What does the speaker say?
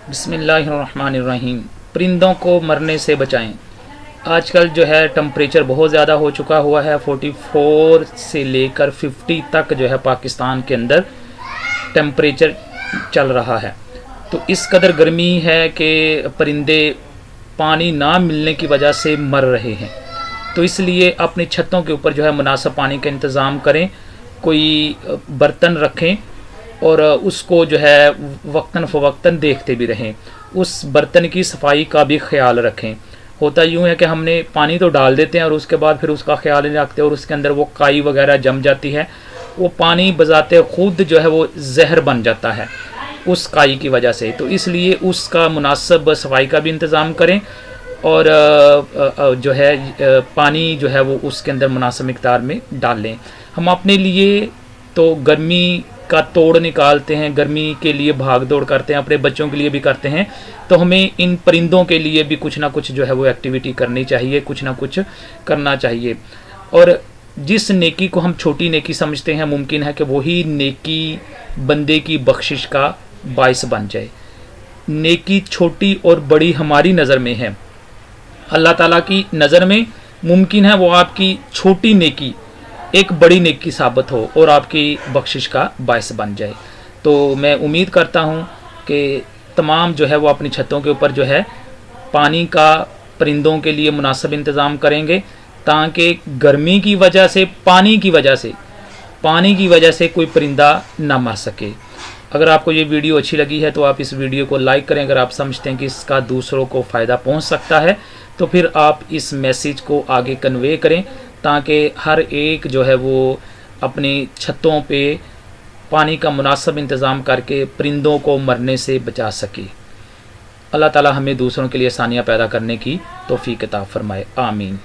बिस्मिल्लाहिर्रहमानिर्रहीम। परिंदों को मरने से बचाएं। आजकल जो है टेम्परेचर बहुत ज़्यादा हो चुका हुआ है, 44 से लेकर 50 तक जो है पाकिस्तान के अंदर टेम्परेचर चल रहा है। तो इस कदर गर्मी है कि परिंदे पानी ना मिलने की वजह से मर रहे हैं। तो इसलिए अपनी छतों के ऊपर जो है मुनासिब पानी का इंतज़ाम करें, कोई बर्तन रखें और उसको जो है वक्तन फ़वक्तन देखते भी रहें, उस बर्तन की सफाई का भी ख्याल रखें। होता यूँ है कि हमने पानी तो डाल देते हैं और उसके बाद फिर उसका ख्याल नहीं रखते और उसके अंदर वो काई वगैरह जम जाती है। वो पानी बजाते खुद जो है वो जहर बन जाता है उस काई की वजह से। तो इसलिए उसका मुनासिब सफाई का भी इंतज़ाम करें और जो है पानी जो है वो उसके अंदर मुनासिब मिक़दार में डाल लें। हम अपने लिए तो गर्मी का तोड़ निकालते हैं, गर्मी के लिए भाग दौड़ करते हैं, अपने बच्चों के लिए भी करते हैं, तो हमें इन परिंदों के लिए भी कुछ ना कुछ जो है वो एक्टिविटी करनी चाहिए, कुछ ना कुछ करना चाहिए। और जिस नेकी को हम छोटी नेकी समझते हैं, मुमकिन है कि वही नेकी बंदे की बख्शिश का बायस बन जाए। नेकी छोटी और बड़ी हमारी नज़र में है, अल्लाह ताला की नज़र में मुमकिन है वो आपकी छोटी नेकी एक बड़ी नेकी साबित हो और आपकी बख्शिश का बायस बन जाए। तो मैं उम्मीद करता हूँ कि तमाम जो है वो अपनी छतों के ऊपर जो है पानी का परिंदों के लिए मुनासिब इंतज़ाम करेंगे, ताकि गर्मी की वजह से पानी की वजह से कोई परिंदा ना मर सके। अगर आपको ये वीडियो अच्छी लगी है तो आप इस वीडियो को लाइक करें। अगर आप समझते हैं कि इसका दूसरों को फ़ायदा पहुंच सकता है तो फिर आप इस मैसेज को आगे कन्वे करें, ताकि हर एक जो है वो अपनी छतों पे पानी का मुनासिब इंतज़ाम करके परिंदों को मरने से बचा सके। अल्लाह ताला हमें दूसरों के लिए आसानियाँ पैदा करने की तौफीक अता फरमाए। आमीन।